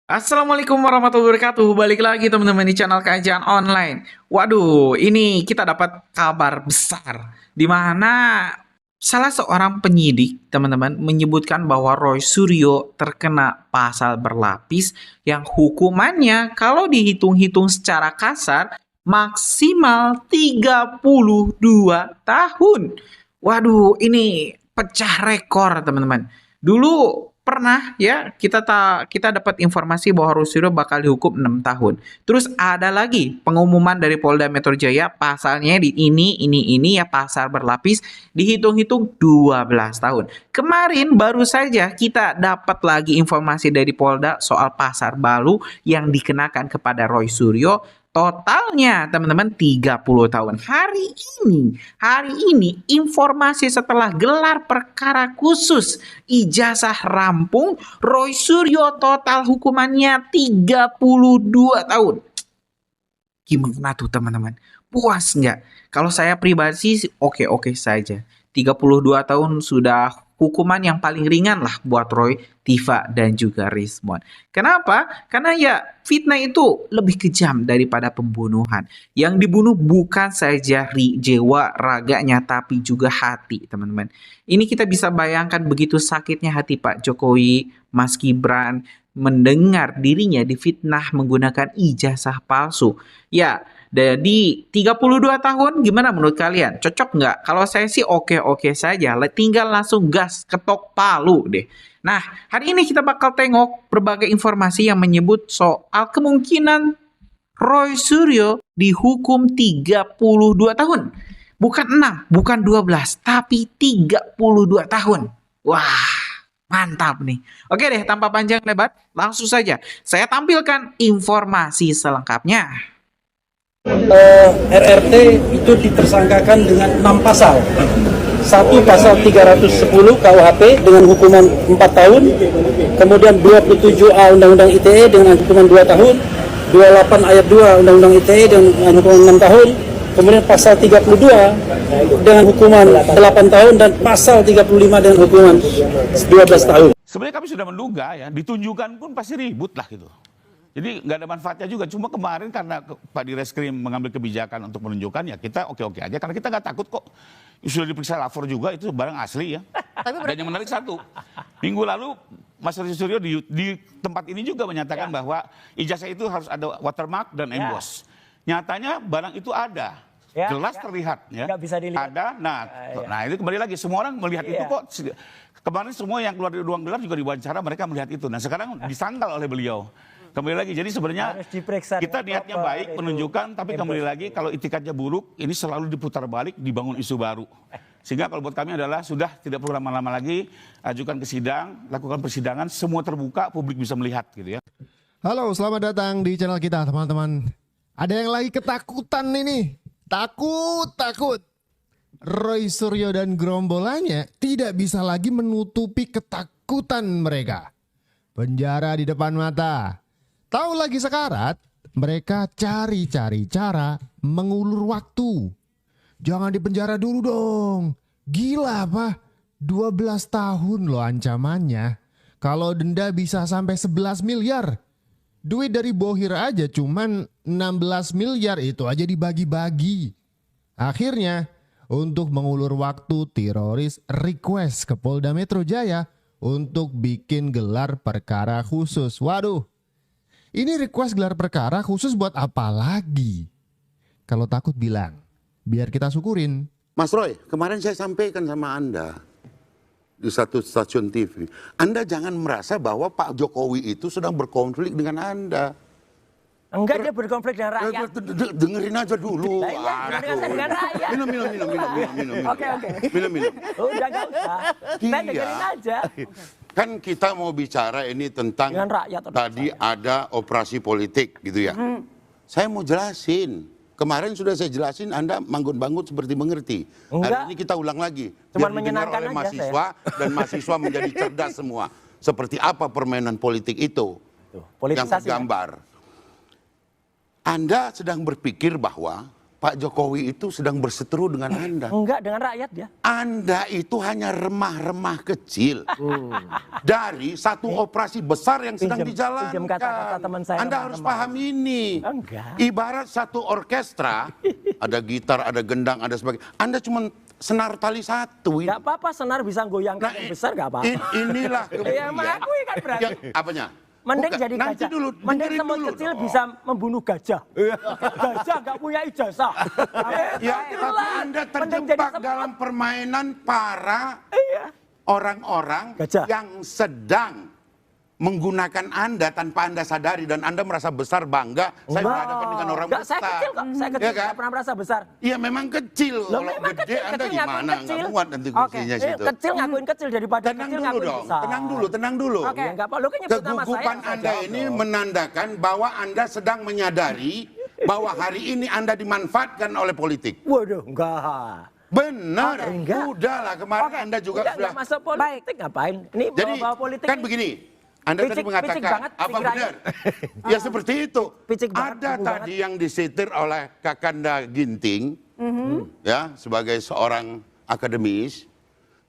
Assalamualaikum warahmatullahi wabarakatuh. Balik lagi teman-teman di channel kajian online. Waduh, ini kita dapat kabar besar di mana salah seorang penyidik, teman-teman, menyebutkan bahwa Roy Suryo terkena pasal berlapis yang hukumannya kalau dihitung-hitung secara kasar maksimal 32 tahun. Waduh, ini pecah rekor, teman-teman. Dulu pernah ya kita dapat informasi bahwa Rusiro bakal dihukum 6 tahun. Terus ada lagi pengumuman dari Polda Metro Jaya pasalnya di ini ya, pasal berlapis dihitung-hitung 12 tahun. Kemarin baru saja kita dapat lagi informasi dari Polda soal pasal baru yang dikenakan kepada Roy Suryo. Totalnya teman-teman 30 tahun. Hari ini informasi setelah gelar perkara khusus ijazah rampung, Roy Suryo total hukumannya 32 tahun. Gimana tuh teman-teman? Puas nggak? Kalau saya pribadi sih oke-oke saja. 32 tahun sudah hukuman yang paling ringan lah buat Roy, Tifa, dan juga Rismon. Kenapa? Karena ya fitnah itu lebih kejam daripada pembunuhan. Yang dibunuh bukan saja jiwa raganya tapi juga hati, teman-teman. Ini kita bisa bayangkan begitu sakitnya hati Pak Jokowi, Mas Gibran, mendengar dirinya difitnah menggunakan ijazah palsu. Ya, jadi 32 tahun gimana menurut kalian? Cocok nggak? Kalau saya sih oke-oke saja. Tinggal langsung gas ketok palu deh. Nah, hari ini kita bakal tengok berbagai informasi yang menyebut soal kemungkinan Roy Suryo dihukum 32 tahun. Bukan 6, bukan 12, tapi 32 tahun. Wah, mantap nih. Oke deh, tanpa panjang lebar, langsung saja saya tampilkan informasi selengkapnya. RRT itu ditersangkakan dengan 6 pasal. Satu pasal 310 KUHP dengan hukuman 4 tahun, kemudian 27A Undang-Undang ITE dengan hukuman 2 tahun, 28 ayat 2 Undang-Undang ITE dengan hukuman 6 tahun, kemudian pasal 32 dengan hukuman 8 tahun, dan pasal 35 dengan hukuman 12 tahun. Sebenarnya kami sudah menduga ya, ditunjukkan pun pasti ribut lah gitu. Jadi nggak ada manfaatnya juga. Cuma kemarin karena Pak Direskrim mengambil kebijakan untuk menunjukkan, ya kita oke-oke aja. Karena kita nggak takut kok. Sudah diperiksa lapor juga, itu barang asli ya. Dan yang menarik satu, minggu lalu Mas Roy Suryo di tempat ini juga menyatakan bahwa ijazah itu harus ada watermark dan emboss. Nyatanya barang itu ada. Jelas terlihat ya. Bisa dilihat. Ada. Nah, itu kembali lagi semua orang melihat itu kok. Kemarin semua yang keluar dari ruang gelar juga diwawancara, mereka melihat itu. Nah, sekarang disangkal oleh beliau. Kembali lagi, jadi sebenarnya kita niatnya baik menunjukkan, tapi kembali lagi kalau itikadnya buruk, ini selalu diputar balik, dibangun isu baru. Sehingga kalau buat kami adalah sudah tidak perlu lama-lama lagi, ajukan ke sidang, lakukan persidangan, semua terbuka, publik bisa melihat gitu ya. Halo, selamat datang di channel kita teman-teman. Ada yang lagi ketakutan ini, takut. Roy Suryo dan gerombolannya tidak bisa lagi menutupi ketakutan mereka. Penjara di depan mata. Tahu lagi sekarat, mereka cari-cari cara mengulur waktu. Jangan dipenjara dulu dong. Gila apa? 12 tahun loh ancamannya. Kalau denda bisa sampai 11 miliar. Duit dari Bohir aja cuman 16 miliar, itu aja dibagi-bagi. Akhirnya, untuk mengulur waktu, teroris request ke Polda Metro Jaya untuk bikin gelar perkara khusus. Waduh. Ini request gelar perkara khusus buat apa lagi? Kalau takut bilang, biar kita syukurin. Mas Roy, kemarin saya sampaikan sama Anda di satu stasiun TV. Anda jangan merasa bahwa Pak Jokowi itu sedang berkonflik dengan Anda. Enggak, dia berkonflik dengan rakyat. Dengerin aja dulu. Nah, iya, dengan rakyat. Minum. Oke. Minum. Udah nggak usah. Saya dengerin aja. Kan kita mau bicara ini tentang Dengan rakyat, tadi ada operasi politik gitu ya. Saya mau jelasin. Kemarin sudah saya jelasin, Anda manggut-manggut seperti mengerti. Hari ini kita ulang lagi. Cuman Biar didengar menyenangkan oleh aja mahasiswa dan mahasiswa menjadi cerdas semua. Seperti apa permainan politik itu yang Politisasi. tergambar. Anda sedang berpikir bahwa Pak Jokowi itu sedang berseteru dengan Anda. Enggak, dengan rakyat ya. Anda itu hanya remah-remah kecil dari satu operasi besar yang sedang Pinjam dijalankan. kata-kata teman saya, Anda harus remah-remah. paham ini. Enggak. Ibarat satu orkestra, ada gitar, ada gendang, ada sebagainya. Anda cuma senar tali satu. Enggak apa-apa, senar bisa goyang Nah, yang besar enggak apa-apa. Inilah Ya kemudian. mengakui kan berarti. Yang apanya? Mending Bukan, jadi nanti gajah. dulu, Mending dengerin semut dulu kecil dong. bisa membunuh gajah. Gajah nggak punya ijazah. Ya, tapi Anda terjebak dalam permainan para orang-orang Gajah. yang sedang menggunakan Anda tanpa Anda sadari dan Anda merasa besar bangga saya berhadapan dengan orang Enggak, besar. saya kecil kok. Saya kecil, Ya kan? nggak pernah merasa besar. Iya memang kecil. Loh, Kalau memang gede kecil, Anda kecil gimana? ngakuin Nggak kecil. muat nanti kursinya situ. Kecil ngakuin kecil daripada Tenang kecil dulu ngakuin dong, besar. tenang dulu. Oke, enggak apa. Lo kan nyebut nama saya. Kegugupan Anda ini menandakan bahwa Anda sedang menyadari bahwa hari ini Anda dimanfaatkan oleh politik. Waduh, enggak. Benar, Enggak. udahlah kemarin Anda juga Udah, sudah. nggak masuk politik ngapain? Ini Jadi bawa politik. kan nih. begini, Anda tadi Picik mengatakan banget apa pikirannya. benar? Ya seperti itu. Picik banget, Ada kubu tadi yang disetir oleh Kakanda Ginting, ya sebagai seorang akademis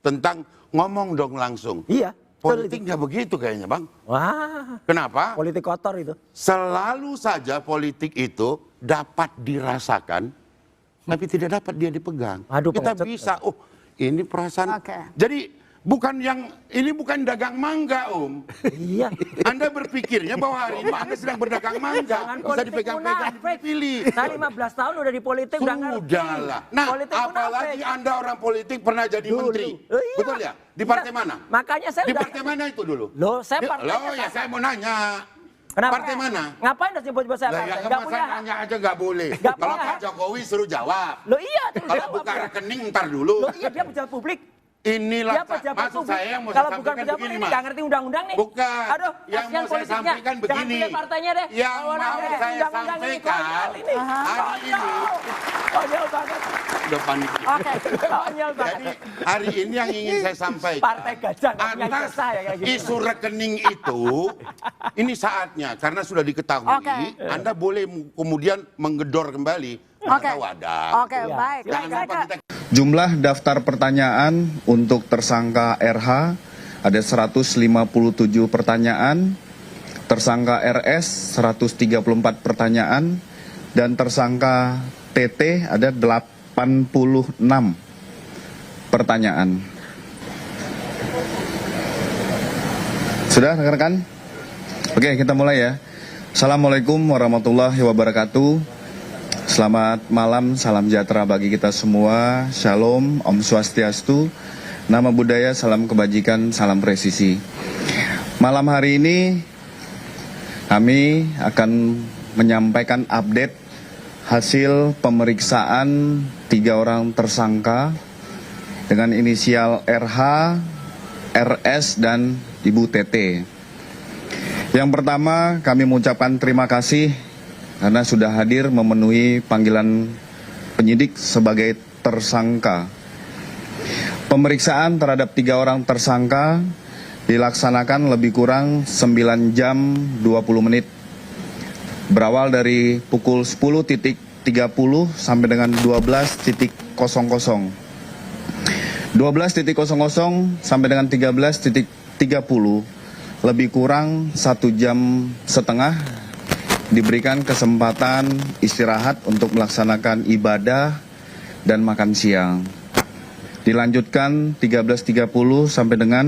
tentang ngomong dong langsung. Iya. betul Politik itu. nggak begitu kayaknya, Bang. Wah, Kenapa? politik kotor itu. Selalu saja politik itu dapat dirasakan, tapi tidak dapat dia dipegang. Aduh, Kita pengecut. bisa, oh ini perasaan. Oke. Jadi ini bukan dagang mangga, Om. Iya. Anda berpikirnya bahwa hari ini Anda sedang berdagang mangga, Jangan bisa politik dipegang-pegang, munafik. dipilih. Saya 15 tahun udah di politik udah ngerti. Sudahlah. Nah, Politik apalagi munafik. Anda orang politik pernah jadi Dulu. menteri. Iya. Betul ya? Di partai mana? Makanya saya Di udah- partai mana itu dulu? Loh, saya partainya Loh, ya saya mau nanya. Kenapa? Partai mana? Ngapain harus nyebut saya Lah partai? ya Nggak masa punya hak. nanya aja nggak boleh. Nggak Kalau punya Pak hak. Jokowi suruh jawab. Loh iya, terus Kalau jawab buka ya. rekening ntar dulu. Loh iya, dia pejabat publik. Inilah Dia pejabat maksud publik. saya yang mau Kalau saya bukan sampaikan pejabat begini, ini Mas. nggak ngerti undang-undang nih. Bukan. Aduh, Yang kasihan mau saya politiknya. sampaikan Jangan begini. pilih partainya deh. Yang Kalau orang mau ngerti saya undang-undang ini, sampaikan konyol ini. hari ini. Konyol banget. Udah panik. Oke. Konyol banget. Jadi hari ini yang ingin saya sampaikan. Partai gajah nggak punya Atas ijazah ya kayak gitu. isu rekening itu, ini saatnya karena sudah diketahui, Oke. Anda boleh kemudian menggedor kembali Oke. wadah. Oke, Iya. baik. Jangan Saya lupa ke- kita Jumlah daftar pertanyaan untuk tersangka RH ada 157 pertanyaan, tersangka RS 134 pertanyaan, dan tersangka TT ada 86 pertanyaan. Sudah rekan-rekan? Oke, kita mulai ya. Assalamualaikum warahmatullahi wabarakatuh. Selamat malam, salam sejahtera bagi kita semua. Shalom, Om Swastiastu, nama budaya, salam kebajikan, salam presisi. Malam hari ini kami akan menyampaikan update hasil pemeriksaan 3 orang tersangka dengan inisial RH, RS, dan Ibu TT. Yang pertama, kami mengucapkan terima kasih karena sudah hadir memenuhi panggilan penyidik sebagai tersangka. Pemeriksaan terhadap 3 orang tersangka dilaksanakan lebih kurang 9 jam 20 menit. Berawal dari pukul 10.30 sampai dengan 12.00. 12.00 sampai dengan 13.30, lebih kurang 1 jam setengah diberikan kesempatan istirahat untuk melaksanakan ibadah dan makan siang. Dilanjutkan 13.30 sampai dengan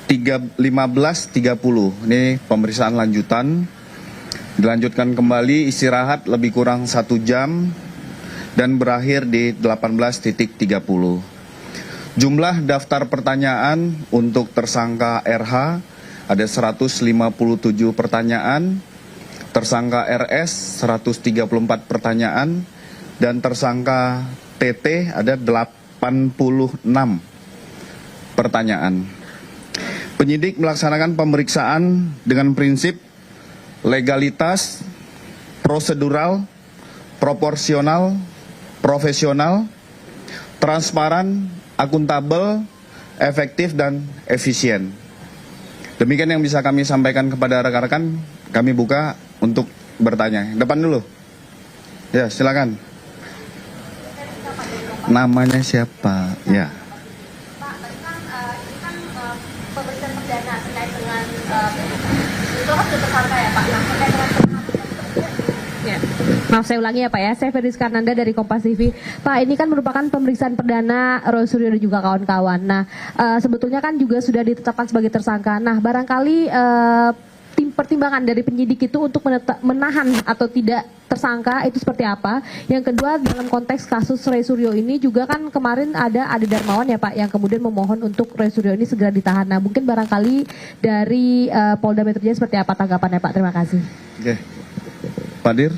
15.30. Ini pemeriksaan lanjutan. Dilanjutkan kembali istirahat lebih kurang 1 jam dan berakhir di 18.30. Jumlah daftar pertanyaan untuk tersangka RH ada 157 pertanyaan, tersangka RS 134 pertanyaan, dan tersangka TT ada 86 pertanyaan. Penyidik melaksanakan pemeriksaan dengan prinsip legalitas, prosedural, proporsional, profesional, transparan, akuntabel, efektif, dan efisien. Demikian yang bisa kami sampaikan kepada rekan-rekan. Kami buka untuk bertanya. Depan dulu. Ya, silakan. Namanya siapa? Ya. Pak, tadi kan ini kan pemeriksaan perdana terkait dengan itu kan sudah tersangka ya Pak. Nah, terkait dengan ya. Maaf saya ulangi ya Pak ya, saya Ferdiska Nanda dari Kompas TV. Pak, ini kan merupakan pemeriksaan perdana Roy Suryo dan juga kawan-kawan. Nah, sebetulnya kan juga sudah ditetapkan sebagai tersangka. Nah, barangkali pertimbangan dari penyidik itu untuk menahan atau tidak tersangka itu seperti apa? Yang kedua, dalam konteks kasus Roy Suryo ini juga kan kemarin ada Ade Darmawan ya Pak yang kemudian memohon untuk Roy Suryo ini segera ditahan. Nah, mungkin barangkali dari Polda Metro Jaya seperti apa tanggapannya Pak? Terima kasih. Oke. Pak Dir.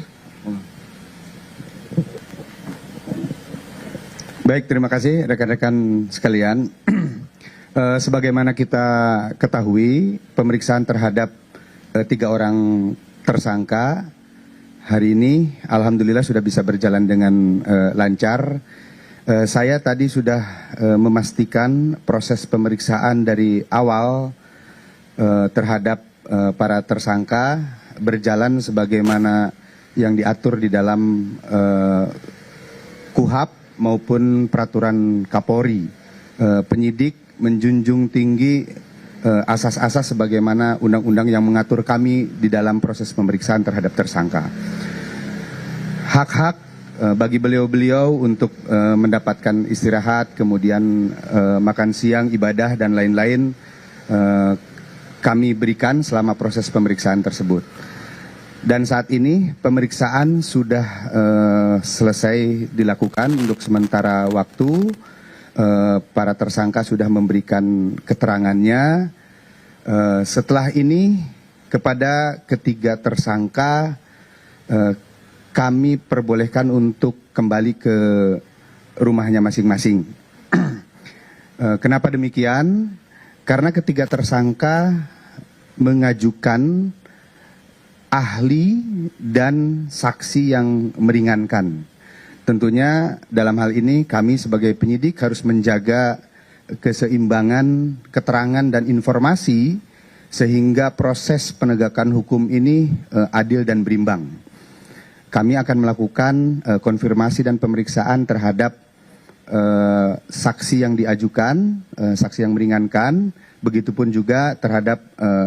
Baik, terima kasih rekan-rekan sekalian. Sebagaimana kita ketahui, pemeriksaan terhadap 3 orang tersangka hari ini alhamdulillah sudah bisa berjalan dengan lancar. Saya tadi sudah memastikan proses pemeriksaan dari awal terhadap para tersangka berjalan sebagaimana yang diatur di dalam KUHAP maupun peraturan Kapolri. Penyidik menjunjung tinggi asas-asas sebagaimana undang-undang yang mengatur kami di dalam proses pemeriksaan terhadap tersangka. Hak-hak bagi beliau-beliau untuk mendapatkan istirahat, kemudian makan siang, ibadah, dan lain-lain kami berikan selama proses pemeriksaan tersebut. Dan saat ini pemeriksaan sudah selesai dilakukan untuk sementara waktu. Para tersangka sudah memberikan keterangannya. Setelah ini kepada ketiga tersangka kami perbolehkan untuk kembali ke rumahnya masing-masing. Kenapa demikian? Karena ketiga tersangka mengajukan ahli dan saksi yang meringankan. Tentunya dalam hal ini kami sebagai penyidik harus menjaga keseimbangan keterangan dan informasi sehingga proses penegakan hukum ini adil dan berimbang. Kami akan melakukan konfirmasi dan pemeriksaan terhadap saksi yang diajukan, saksi yang meringankan, begitupun juga terhadap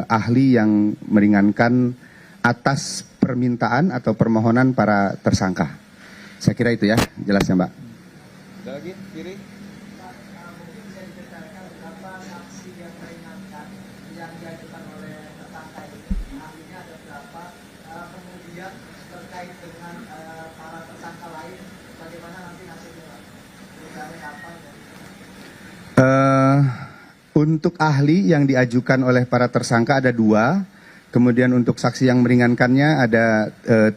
ahli yang meringankan atas permintaan atau permohonan para tersangka. Saya kira itu ya, jelasnya Mbak. Ada lagi, kiri. Untuk ahli yang diajukan oleh para tersangka ada 2, kemudian untuk saksi yang meringankannya ada 3.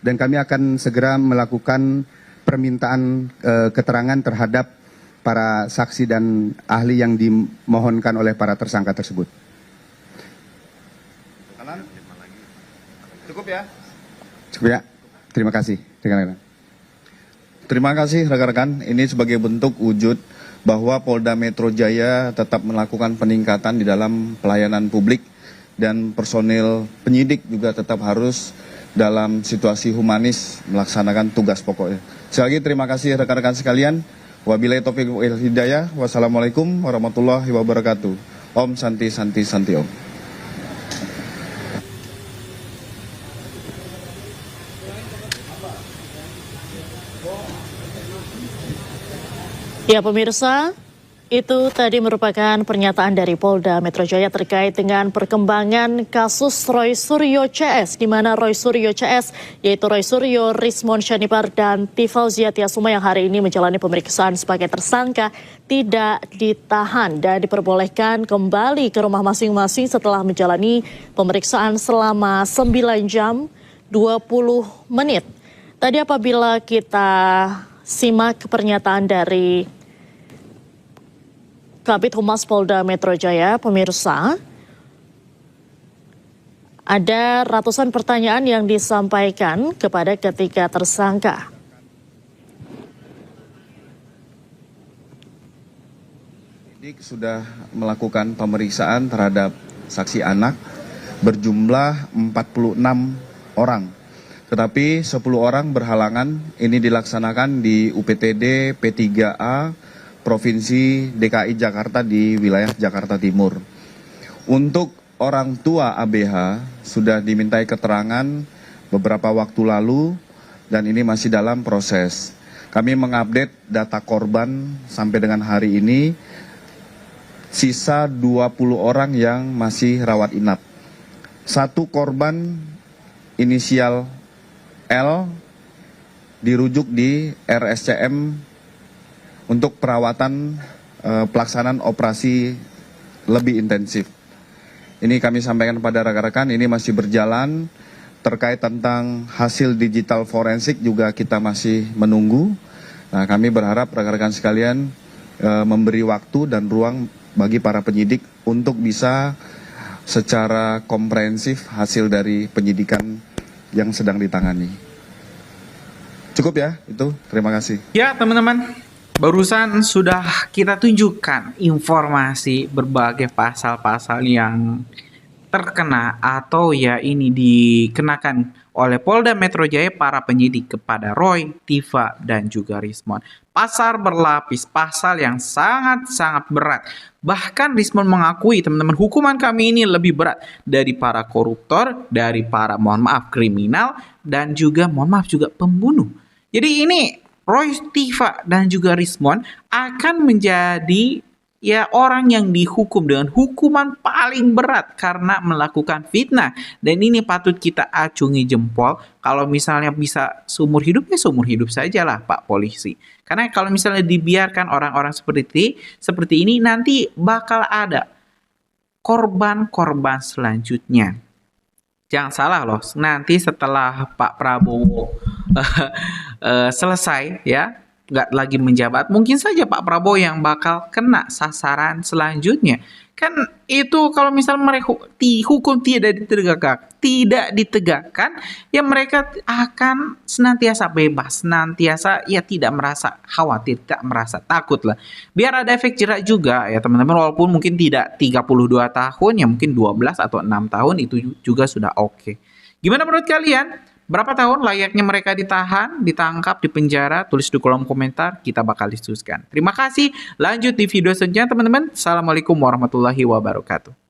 Dan kami akan segera melakukan permintaan keterangan terhadap para saksi dan ahli yang dimohonkan oleh para tersangka tersebut. Cukup ya? Cukup ya. Terima kasih rekan-rekan. Terima kasih rekan-rekan. Ini sebagai bentuk wujud bahwa Polda Metro Jaya tetap melakukan peningkatan di dalam pelayanan publik dan personil penyidik juga tetap harus dalam situasi humanis melaksanakan tugas pokoknya. Sekali lagi terima kasih rekan-rekan sekalian. Wabillahi taufiq wal hidayah. Wassalamualaikum warahmatullahi wabarakatuh. Om Santi Santi Santi Om. Ya pemirsa, itu tadi merupakan pernyataan dari Polda Metro Jaya terkait dengan perkembangan kasus Roy Suryo CS, di mana Roy Suryo CS, yaitu Roy Suryo, Rismon Syanipar, dan Tifal Ziatiasuma yang hari ini menjalani pemeriksaan sebagai tersangka tidak ditahan dan diperbolehkan kembali ke rumah masing-masing setelah menjalani pemeriksaan selama 9 jam 20 menit. Tadi apabila kita simak pernyataan dari Kabid Humas Polda Metro Jaya, pemirsa, ada ratusan pertanyaan yang disampaikan kepada ketiga tersangka. Penyidik sudah melakukan pemeriksaan terhadap saksi anak berjumlah 46 orang. Tetapi 10 orang berhalangan. Ini dilaksanakan di UPTD P3A Provinsi DKI Jakarta di wilayah Jakarta Timur. Untuk orang tua ABH sudah dimintai keterangan beberapa waktu lalu dan ini masih dalam proses. Kami mengupdate data korban sampai dengan hari ini, sisa 20 orang yang masih rawat inap. Satu korban inisial L dirujuk di RSCM untuk perawatan pelaksanaan operasi lebih intensif. Ini kami sampaikan kepada rekan-rekan, ini masih berjalan. Terkait tentang hasil digital forensik juga kita masih menunggu. Nah, kami berharap rekan-rekan sekalian memberi waktu dan ruang bagi para penyidik untuk bisa secara komprehensif hasil dari penyidikan yang sedang ditangani. Cukup ya, itu. Terima kasih. Ya, teman-teman. Barusan sudah kita tunjukkan informasi berbagai pasal-pasal yang terkena atau ya ini dikenakan oleh Polda Metro Jaya para penyidik kepada Roy, Tifa, dan juga Rismon. Pasal berlapis, pasal yang sangat-sangat berat. Bahkan Rismon mengakui, teman-teman, hukuman kami ini lebih berat dari para koruptor, dari para, mohon maaf, kriminal, dan juga, mohon maaf, juga pembunuh. Jadi ini Roy, Tifa, dan juga Rismon akan menjadi ya orang yang dihukum dengan hukuman paling berat karena melakukan fitnah. Dan ini patut kita acungi jempol. Kalau misalnya bisa seumur hidup, ya seumur hidup sajalah Pak Polisi. Karena kalau misalnya dibiarkan orang-orang seperti ini, nanti bakal ada korban-korban selanjutnya. Jangan salah loh, nanti setelah Pak Prabowo selesai ya, nggak lagi menjabat, mungkin saja Pak Prabowo yang bakal kena sasaran selanjutnya. Kan itu kalau misalnya mereka hukum tidak ditegakkan, ya mereka akan senantiasa bebas, senantiasa ya tidak merasa khawatir, tidak merasa takut lah. Biar ada efek jerak juga ya teman-teman, walaupun mungkin tidak 32 tahun, ya mungkin 12 atau 6 tahun itu juga sudah oke. Gimana menurut kalian? Berapa tahun layaknya mereka ditahan, ditangkap, dipenjara? Tulis di kolom komentar, kita bakal diskusikan. Terima kasih. Lanjut di video selanjutnya teman-teman. Assalamualaikum warahmatullahi wabarakatuh.